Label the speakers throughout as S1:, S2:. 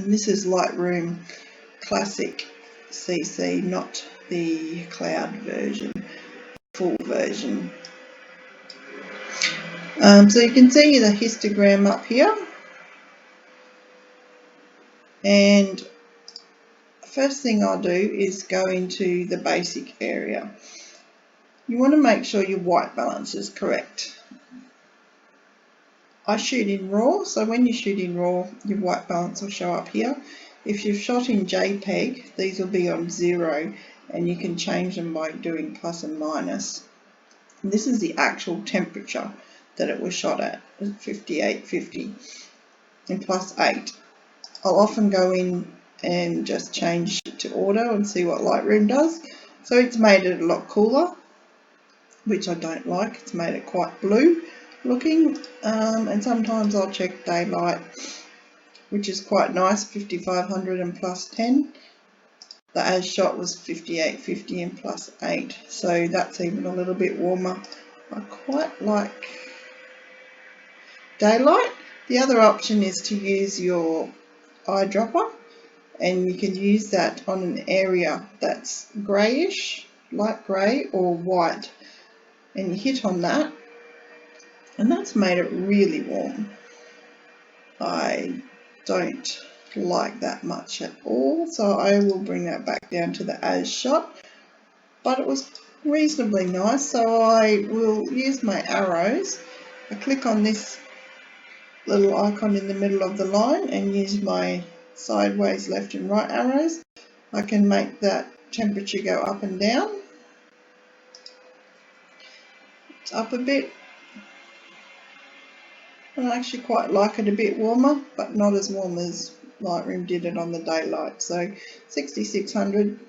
S1: And this is Lightroom Classic CC, not the cloud version, full version. So you can see the histogram up here, and first thing I'll do is go into the basic area. You want to make sure your white balance is correct. I shoot in RAW, so when you shoot in RAW, your white balance will show up here. If you've shot in JPEG, these will be on 0, and you can change them by doing plus and minus. And this is the actual temperature that it was shot at 58.50 and plus 8. I'll often go in and just change it to auto and see what Lightroom does. So it's made it a lot cooler, which I don't like. It's made it quite blue looking, and sometimes I'll check daylight, which is quite nice, 5500 and plus 10. The as shot was 58.50 and plus 8, so that's even a little bit warmer. I quite like daylight. The other option is to use your eyedropper, and you can use that on an area that's greyish, light grey or white, and you hit on that, and that's made it really warm. I don't like that much at all, so I will bring that back down to the as shot, but it was reasonably nice. So I will use my arrows. I click on this little icon in the middle of the line and use my sideways left and right arrows. I can make that temperature go up and down. It's up a bit, and I actually quite like it a bit warmer, but not as warm as Lightroom did it on the daylight. So 6600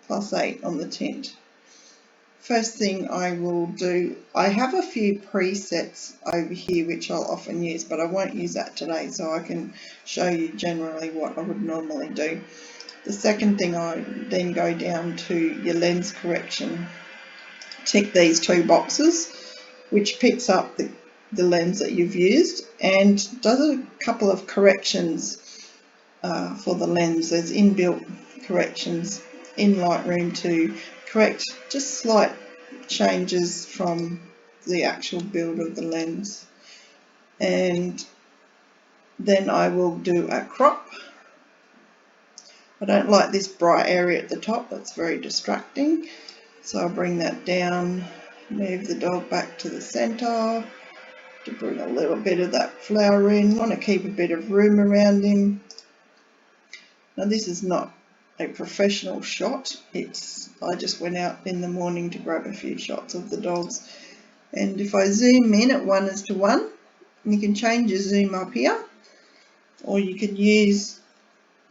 S1: plus 8 on the tint. First thing I will do, I have a few presets over here which I'll often use, but I won't use that today, so I can show you generally what I would normally do. The second thing, I then go down to your lens correction. Tick these two boxes, which picks up the lens that you've used and does a couple of corrections for the lens. There's inbuilt corrections in Lightroom to correct just slight changes from the actual build of the lens. And then I will do a crop. I don't like this bright area at the top, that's very distracting, so I'll bring that down, move the dog back to the center to bring a little bit of that flower in. Want to keep a bit of room around him. Now this is not a professional shot, I just went out in the morning to grab a few shots of the dogs, and if I zoom in at 1:1, you can change your zoom up here, or you can use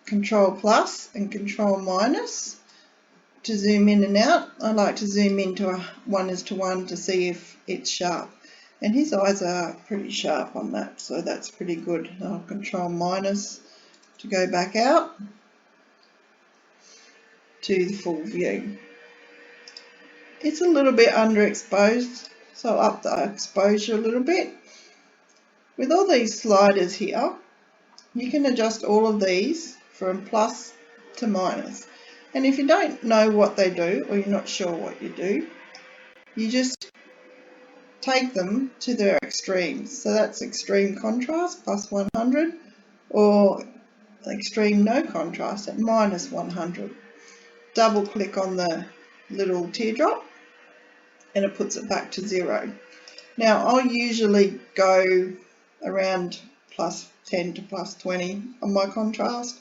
S1: Control plus and Control minus to zoom in and out. I like to zoom into a 1:1 to see if it's sharp, and his eyes are pretty sharp on that, so that's pretty good. I'll Control minus to go back out to the full view. It's a little bit underexposed, so I'll up the exposure a little bit. With all these sliders here, you can adjust all of these from plus to minus. And if you don't know what they do, or you're not sure what you do, you just take them to their extremes. So that's extreme contrast, plus 100, or extreme no contrast at minus 100. Double click on the little teardrop and it puts it back to 0. Now I'll usually go around plus 10 to plus 20 on my contrast.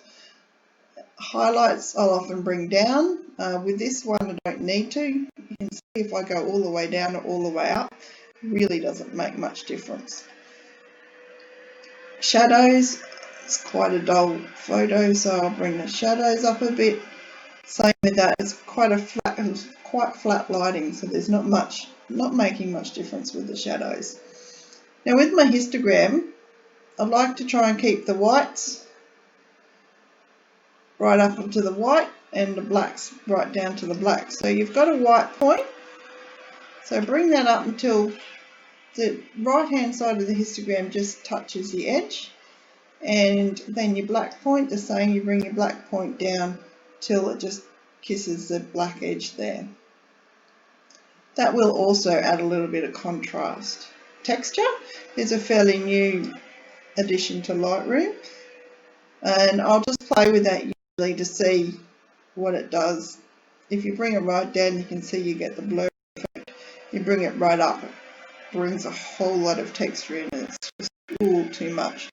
S1: Highlights I'll often bring down. With this one I don't need to. You can see if I go all the way down or all the way up, it really doesn't make much difference. Shadows, it's quite a dull photo, so I'll bring the shadows up a bit. Same with that, it's quite flat lighting, so there's not making much difference with the shadows. Now with my histogram, I like to try and keep the whites right up into the white and the blacks right down to the black. So you've got a white point, so bring that up until the right hand side of the histogram just touches the edge, and then your black point, the same, you bring your black point down till it just kisses the black edge there. That will also add a little bit of contrast. Texture is a fairly new addition to Lightroom, and I'll just play with that usually to see what it does. If you bring it right down, you can see you get the blur effect. You bring it right up, it brings a whole lot of texture in. It's just too much.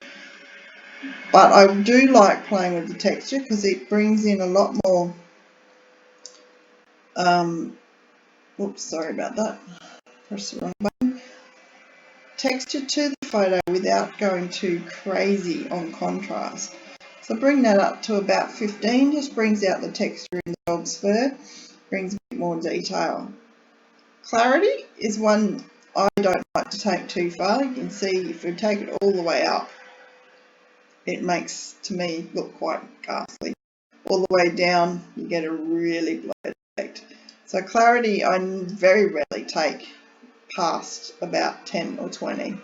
S1: But I do like playing with the texture because it brings in a lot more oops, sorry about that, press the wrong button, texture to the photo without going too crazy on contrast. So bring that up to about 15, just brings out the texture in the dog's fur, brings a bit more detail. Clarity is one I don't like to take too far. You can see if you take it all the way up, it makes, to me, look quite ghastly. All the way down, you get a really blurred effect. So clarity, I very rarely take past about 10 or 20.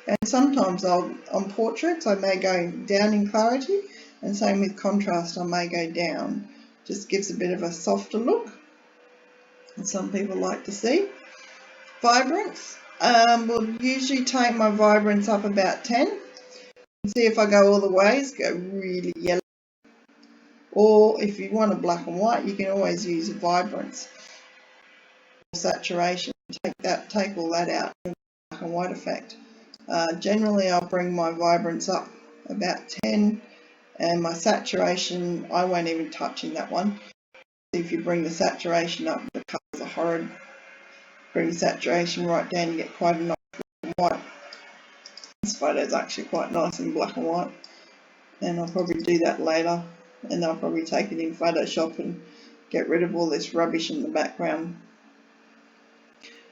S1: And sometimes on portraits, I may go down in clarity, and same with contrast, I may go down. Just gives a bit of a softer look, and some people like to see. Vibrance, will usually take my vibrance up about 10. See if I go all the ways, go really yellow. Or if you want a black and white, you can always use a vibrance or saturation. Take all that out in black and white effect. Generally, I'll bring my vibrance up about 10, and my saturation, I won't even touch in that one. If you bring the saturation up, the colours are horrid. Bring the saturation right down, you get quite a nice black and white. This photo is actually quite nice in black and white, and I'll probably do that later, and I'll probably take it in Photoshop and get rid of all this rubbish in the background.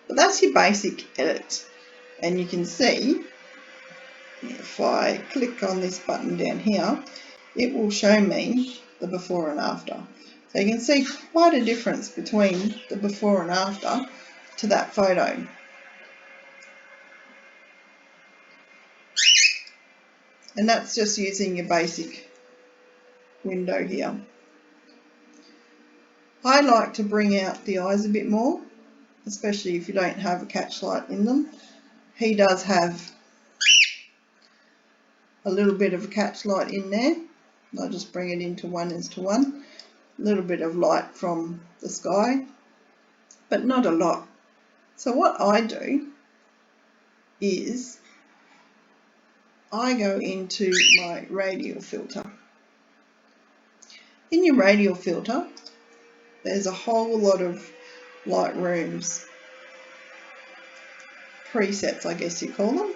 S1: But that's your basic edit, and you can see if I click on this button down here, it will show me the before and after. So you can see quite a difference between the before and after to that photo. And that's just using your basic window here. I like to bring out the eyes a bit more, especially if you don't have a catch light in them. He does have a little bit of a catch light in there. I'll just bring it into 1:1. A little bit of light from the sky, but not a lot. So what I do is I go into my radial filter. In your radial filter, there's a whole lot of Lightroom's presets, I guess you call them,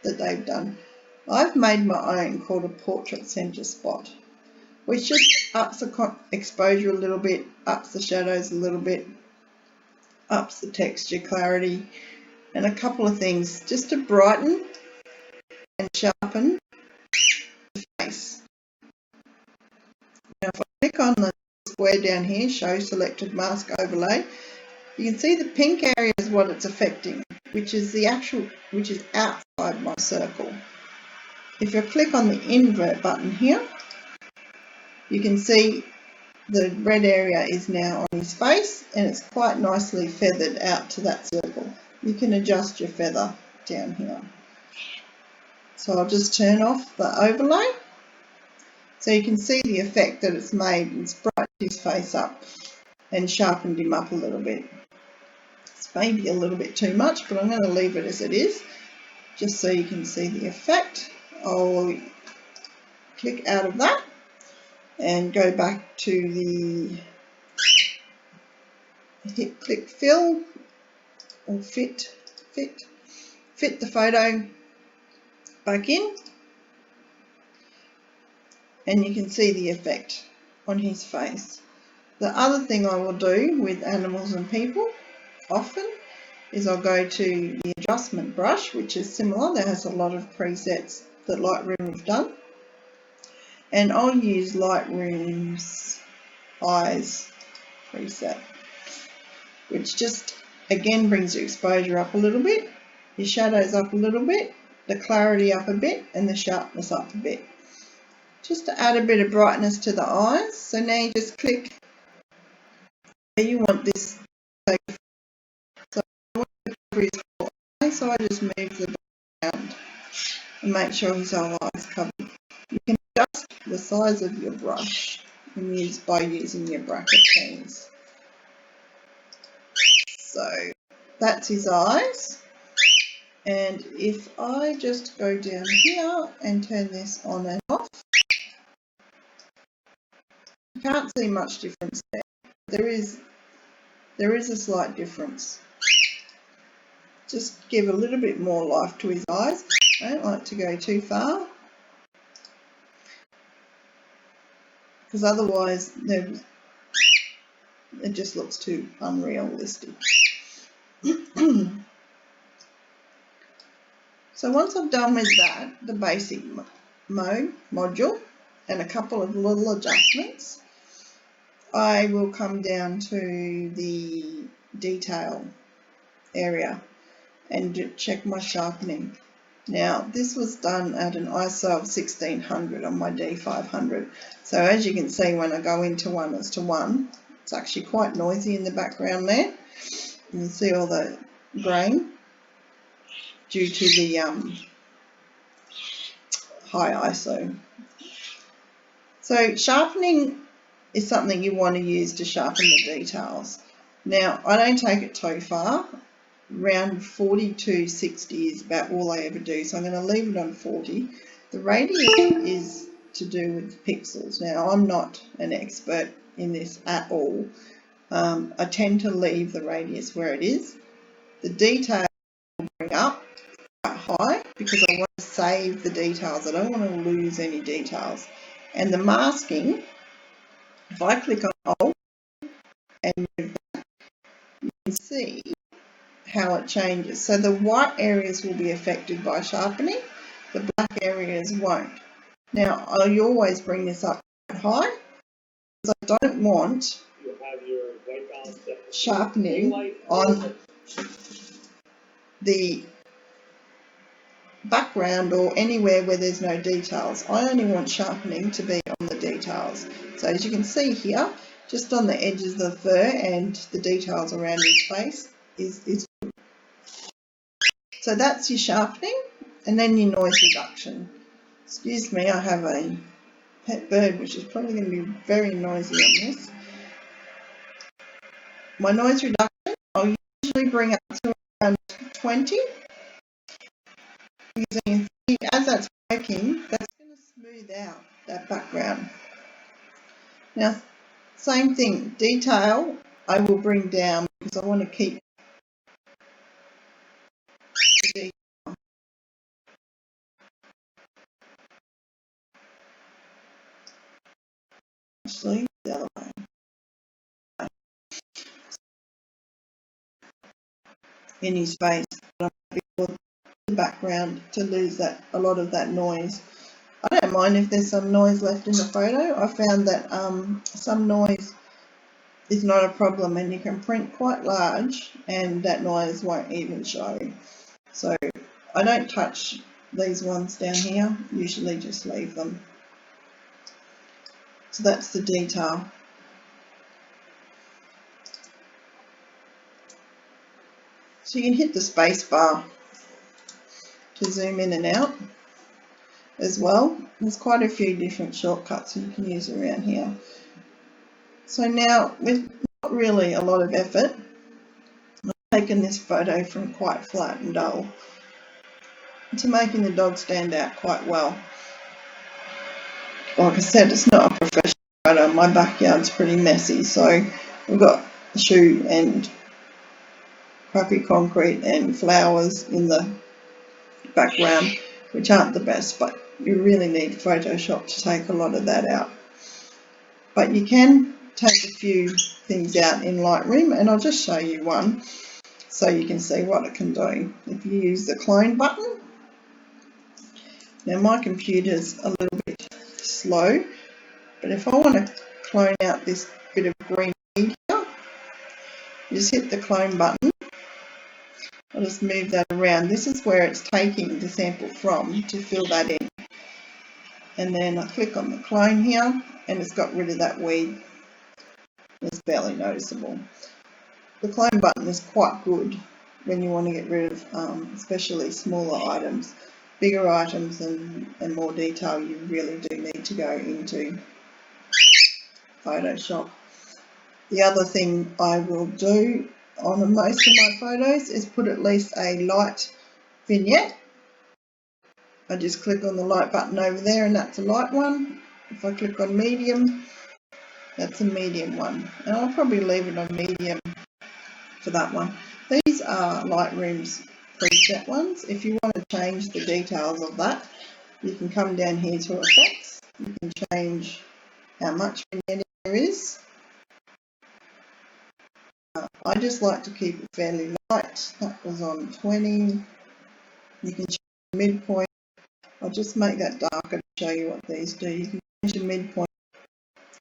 S1: that they've done. I've made my own called a portrait center spot, which just ups the exposure a little bit, ups the shadows a little bit, ups the texture, clarity, and a couple of things just to brighten and sharpen the face. Now if I click on the square down here, show selected mask overlay, you can see the pink area is what it's affecting, which is outside my circle. If you click on the invert button here, you can see the red area is now on his face, and it's quite nicely feathered out to that circle. You can adjust your feather down here. So I'll just turn off the overlay so you can see the effect that it's made. It's brightened his face up and sharpened him up a little bit. It's maybe a little bit too much, but I'm going to leave it as it is just so you can see the effect. I'll click out of that and go back to the click fill or fit the photo back in, and you can see the effect on his face. The other thing I will do with animals and people often is I'll go to the adjustment brush, which is similar. There has a lot of presets that Lightroom have done, and I'll use Lightroom's eyes preset, which just again brings your exposure up a little bit, your shadows up a little bit, the clarity up a bit, and the sharpness up a bit. just to add a bit of brightness to the eyes. So now you just click where you want this to take. So I want to cover his whole eye, so I just move the background and make sure his whole eye is covered. You can adjust the size of your brush by using your bracket keys. So that's his eyes. And if I just go down here and turn this on and off, you can't see much difference there. There is a slight difference. Just give a little bit more life to his eyes. I don't like to go too far, because otherwise it just looks too unrealistic. So once I've done with that, the basic module, and a couple of little adjustments, I will come down to the detail area and check my sharpening. Now this was done at an ISO of 1600 on my D500. So as you can see, when I go into 1:1, it's actually quite noisy in the background there. You can see all the grain due to the high ISO. So sharpening is something you want to use to sharpen the details. Now I don't take it too far. Around 40 to 60 is about all I ever do, so I'm going to leave it on 40. The radius is to do with pixels. Now I'm not an expert in this at all. I tend to leave the radius where it is. The detail will bring up quite high because I want to save the details. I don't want to lose any details. And the masking, if I click on Alt and move that, you can see how it changes. So the white areas will be affected by sharpening, the black areas won't. Now I always bring this up quite high because I don't want sharpening on the background or anywhere where there's no details. I only want sharpening to be on the details. So as you can see here, just on the edges of the fur and the details around his face is good. So that's your sharpening, and then your noise reduction. Excuse me, I have a pet bird which is probably going to be very noisy on this. My noise reduction, I'll usually bring up to around 20. Because as that's working, that's going to smooth out that background. Now, same thing, detail I will bring down because I want to keep the detail. Actually, the other way. In his face, but I'm before the background to lose a lot of that noise. I don't mind if there's some noise left in the photo. I found that some noise is not a problem, and you can print quite large and that noise won't even show. So I don't touch these ones down here, usually just leave them. So that's the detail. So you can hit the space bar to zoom in and out as well. There's quite a few different shortcuts you can use around here. So now, with not really a lot of effort, I've taken this photo from quite flat and dull to making the dog stand out quite well. Like I said, it's not a professional photo. My backyard's pretty messy, so we've got a shoe and crappy concrete and flowers in the background, which aren't the best, but you really need Photoshop to take a lot of that out. But you can take a few things out in Lightroom, and I'll just show you one so you can see what it can do. If you use the clone button, now my computer's a little bit slow, but if I want to clone out this bit of green here, you just hit the clone button. I'll just move that around. This is where it's taking the sample from to fill that in. and then I click on the clone here, and it's got rid of that weed. It's barely noticeable. The clone button is quite good when you want to get rid of especially smaller items. Bigger items and more detail, you really do need to go into Photoshop. The other thing I will do on most of my photos is put at least a light vignette. I just click on the light button over there, and that's a light one. If I click on medium, that's a medium one, and I'll probably leave it on medium for that one. These are Lightroom's preset ones. If you want to change the details of that, you can come down here to effects. You can change how much vignette there is. I just like to keep it fairly light. That was on 20. You can change the midpoint. I'll just make that darker to show you what these do. You can change the midpoint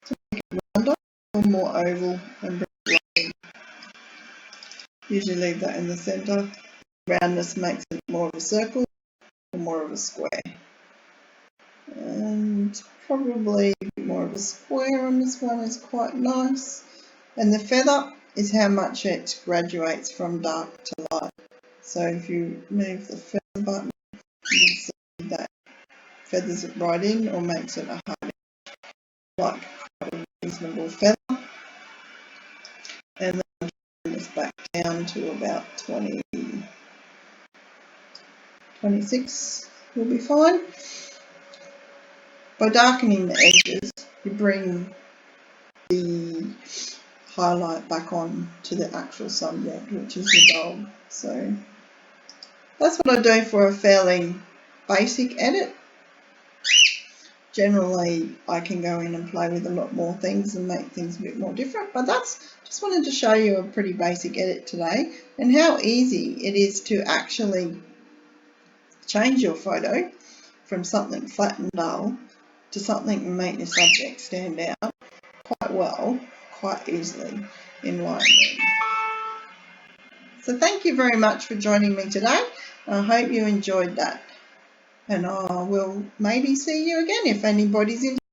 S1: to make it rounder or more oval and bring it in. Usually leave that in the centre. Roundness makes it more of a circle or more of a square. And probably a bit more of a square on this one is quite nice. And the feather is how much it graduates from dark to light. So if you move the feather button, you can see that feathers it right in or makes it a hard, like quite a reasonable feather. And then turn this back down to about 20, 26 will be fine. By darkening the edges, you bring the highlight back on to the actual subject, which is the dog. So that's what I do for a fairly basic edit. Generally, I can go in and play with a lot more things and make things a bit more different, but that's just wanted to show you a pretty basic edit today and how easy it is to actually change your photo from something flat and dull to something and make your subject stand out quite well, quite easily in Lightroom. So thank you very much for joining me today. I hope you enjoyed that, and I will maybe see you again if anybody's interested.